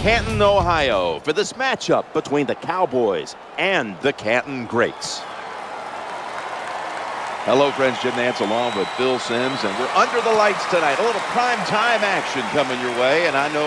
Canton, Ohio, for this matchup between the Cowboys and the Canton Greats. Hello, friends. Jim Nance along with Phil Simms, and we're under the lights tonight. A little prime time action coming your way, and I know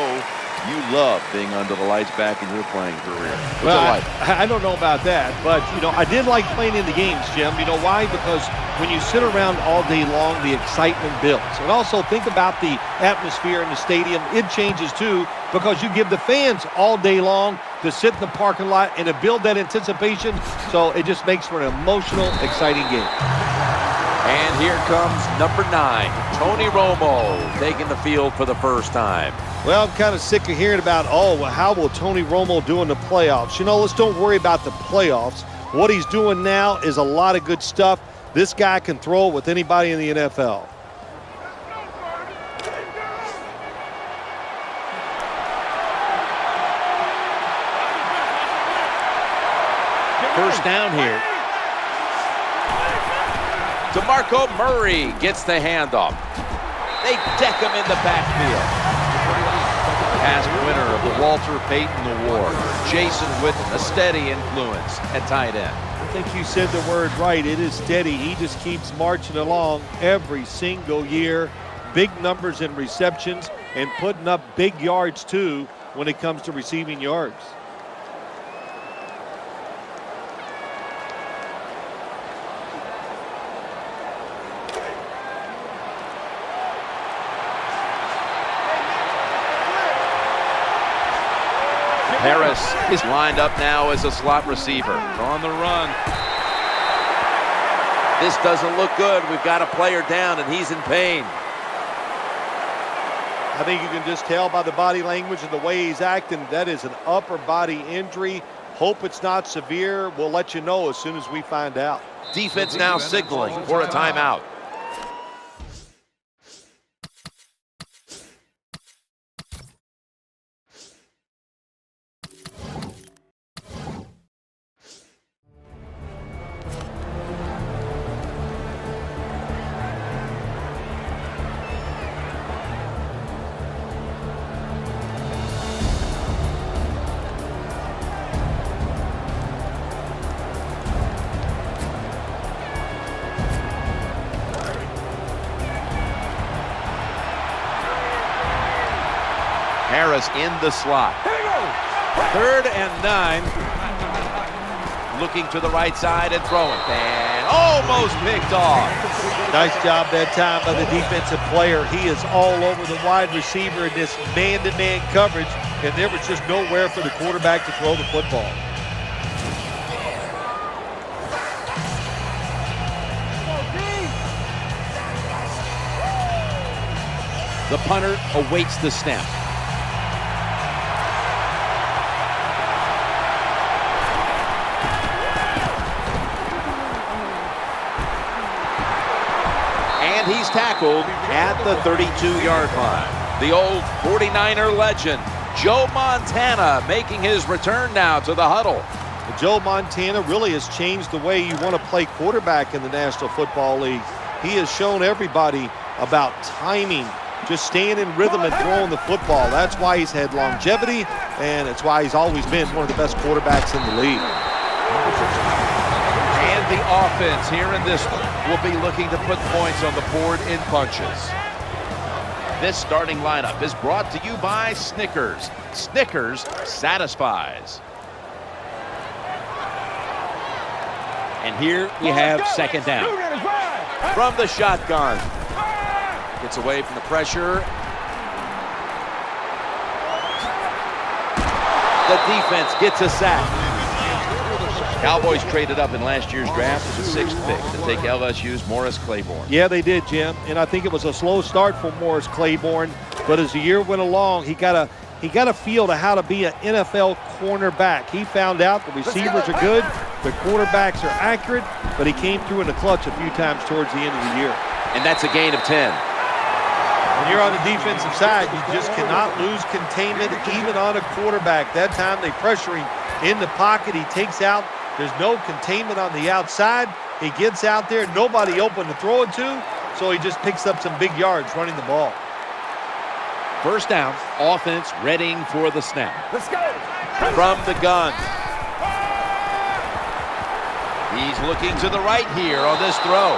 you love being under the lights back in your playing career. What's well, it like? I don't know about that, but, you know, I did like playing in the games, Jim. You know why? Because when you sit around all day long, the excitement builds. And also think about the atmosphere in the stadium. It changes, too, because you give the fans all day long to sit in the parking lot and to build that anticipation. So it just makes for an emotional, exciting game. And here comes number 9, Tony Romo, taking the field for the first time. Well, I'm kind of sick of hearing about, well, how will Tony Romo do in the playoffs? You know, let's don't worry about the playoffs. What he's doing now is a lot of good stuff. This guy can throw it with anybody in the NFL. First down here. DeMarco Murray gets the handoff. They deck him in the backfield. Past winner of the Walter Payton Award, Jason Witten, a steady influence at tight end. I think you said the word right. It is steady. He just keeps marching along every single year. Big numbers in receptions and putting up big yards, too, when it comes to receiving yards. Harris is lined up now as a slot receiver. On the run. This doesn't look good. We've got a player down, and he's in pain. I think you can just tell by the body language and the way he's acting, that is an upper body injury. Hope it's not severe. We'll let you know as soon as we find out. Defense now signaling for a timeout. Harris in the slot. 3rd and 9. Looking to the right side and throwing. And almost picked off. Nice job that time by the defensive player. He is all over the wide receiver in this man-to-man coverage, and there was just nowhere for the quarterback to throw the football. The punter awaits the snap. He's tackled at the 32-yard line. The old 49er legend, Joe Montana, making his return now to the huddle. Joe Montana really has changed the way you want to play quarterback in the National Football League. He has shown everybody about timing, just staying in rhythm and throwing the football. That's why he's had longevity, and it's why he's always been one of the best quarterbacks in the league. And the offense here in this one will be looking to put points on the board in bunches. This starting lineup is brought to you by Snickers. Snickers satisfies. And here we have second down. From the shotgun. Gets away from the pressure. The defense gets a sack. Cowboys traded up in last year's draft with the 6th pick to take LSU's Morris Claiborne. Yeah, they did, Jim. And I think it was a slow start for Morris Claiborne. But as the year went along, he got a feel to how to be an NFL cornerback. He found out the receivers are good, the quarterbacks are accurate, but he came through in the clutch a few times towards the end of the year. And that's a gain of 10. When you're on the defensive side, you just cannot lose containment even on a quarterback. That time they pressure him in the pocket. He takes out. There's no containment on the outside. He gets out there, nobody open to throw it to, so he just picks up some big yards running the ball. First down, offense readying for the snap. Let's go. From the gun. He's looking to the right here on this throw.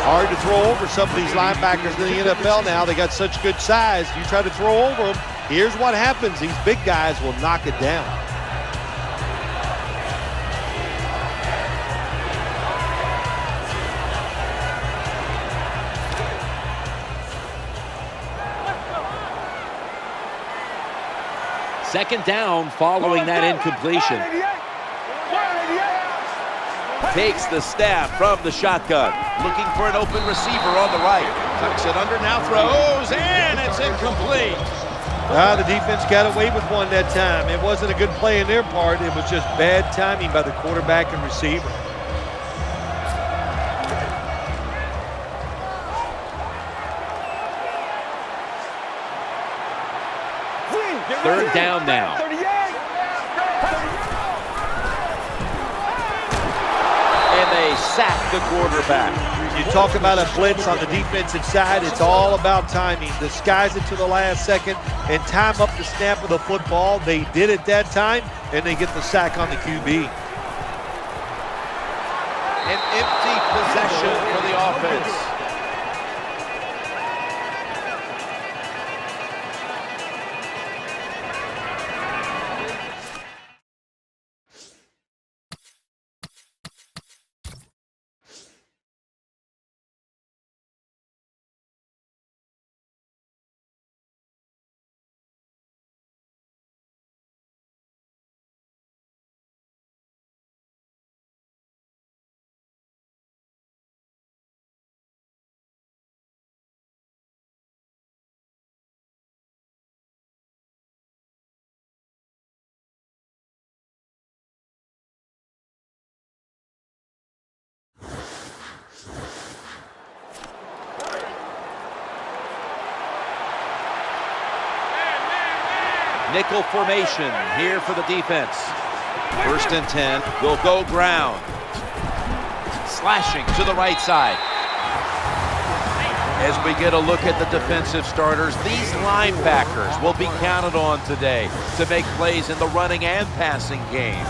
Hard to throw over some of these linebackers in the NFL now. They got such good size. You try to throw over them, here's what happens. These big guys will knock it down. Second down following that incompletion. Takes the snap from the shotgun. Looking for an open receiver on the right. Tucks it under, now throws, and it's incomplete. The defense got away with one that time. It wasn't a good play in their part. It was just bad timing by the quarterback and receiver. Third down now. And they sack the quarterback. You talk about a blitz on the defensive side, it's all about timing. Disguise it to the last second and time up the snap of the football. They did it that time, and they get the sack on the QB. An empty possession for the offense. Nickel formation here for the defense. First and 10, will go ground. Slashing to the right side. As we get a look at the defensive starters, these linebackers will be counted on today to make plays in the running and passing games.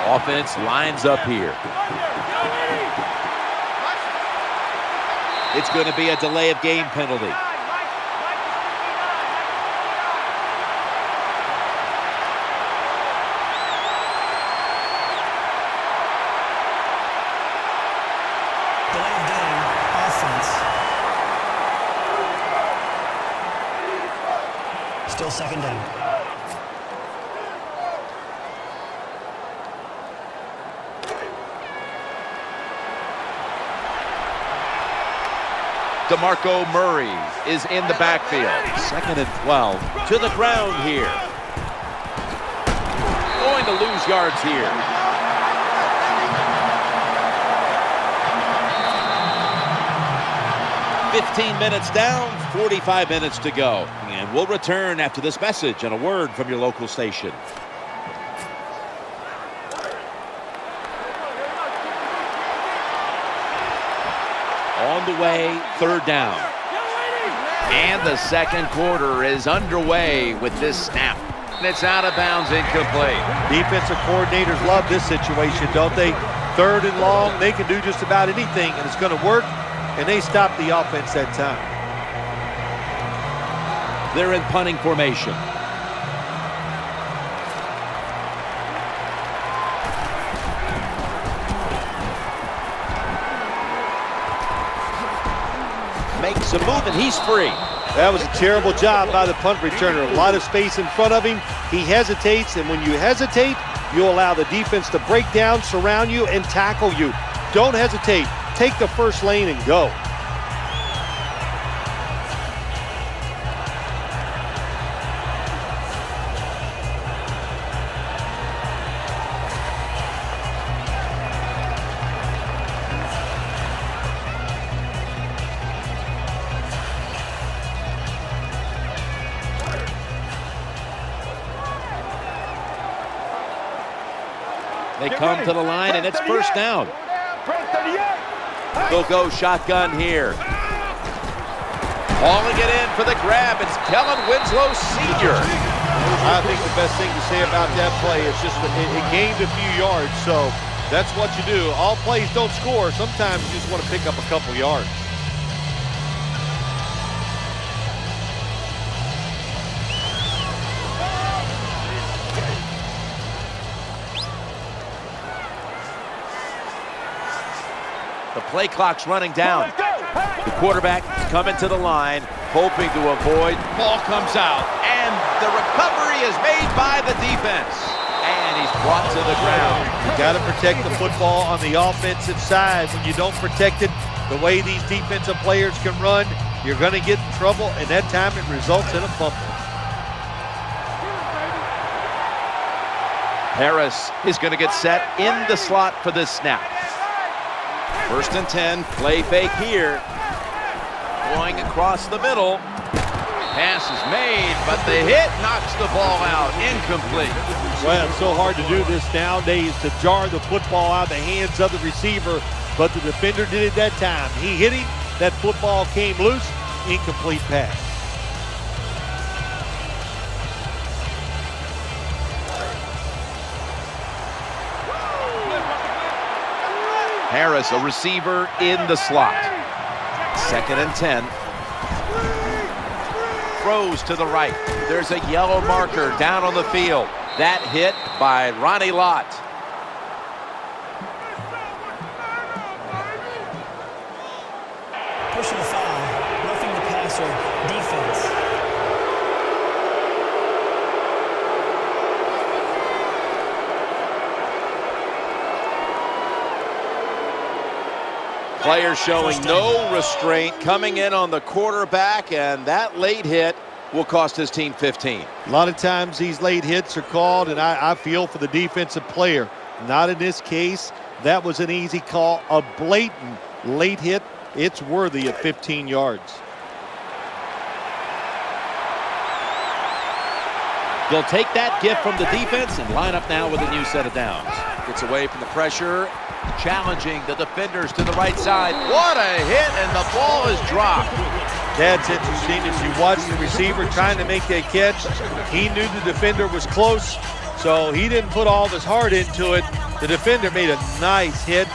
Offense lines up here. It's going to be a delay of game penalty. Delay of game, offense. Still second down. DeMarco Murray is in the backfield. Second and 12. To the ground here. Going to lose yards here. "15 minutes down, 45 minutes to go." And we'll return after this message and a word from your local station. On the way, third down. And the second quarter is underway with this snap. And it's out of bounds, incomplete. Defensive coordinators love this situation, don't they? Third and long, they can do just about anything, and it's going to work, and they stop the offense that time. They're in punting formation. Makes a move, and he's free. That was a terrible job by the punt returner. A lot of space in front of him. He hesitates, and when you hesitate, you allow the defense to break down, surround you, and tackle you. Don't hesitate. Take the first lane and go. They come to the line, and it's first down. They'll go shotgun here. Hauling it in for the grab. It's Kellen Winslow Sr. I think the best thing to say about that play is just that it gained a few yards, so that's what you do. All plays don't score. Sometimes you just want to pick up a couple yards. The play clock's running down. The quarterback is coming to the line, hoping to avoid. Ball comes out, and the recovery is made by the defense. And he's brought to the ground. You got to protect the football on the offensive side. When you don't protect it, the way these defensive players can run, you're going to get in trouble, and that time it results in a fumble. Harris is going to get set in the slot for this snap. First and 10, play fake here. Going across the middle. Pass is made, but the hit knocks the ball out. Incomplete. Well, it's so hard to do this nowadays, to jar the football out of the hands of the receiver, but the defender did it that time. He hit him, that football came loose, incomplete pass. Harris, a receiver in the slot. Second and 10. Throws to the right. There's a yellow marker down on the field. That hit by Ronnie Lott. Pushing the foul, roughing the passer, defense. Players showing no restraint, coming in on the quarterback, and that late hit will cost his team 15. A lot of times these late hits are called, and I feel for the defensive player. Not in this case. That was an easy call. A blatant late hit. It's worthy of 15 yards. They'll take that gift from the defense and line up now with a new set of downs. Gets away from the pressure, challenging the defenders to the right side. What a hit, and the ball is dropped. That's interesting. As you watch the receiver trying to make that catch, he knew the defender was close, so he didn't put all of his heart into it. The defender made a nice hit.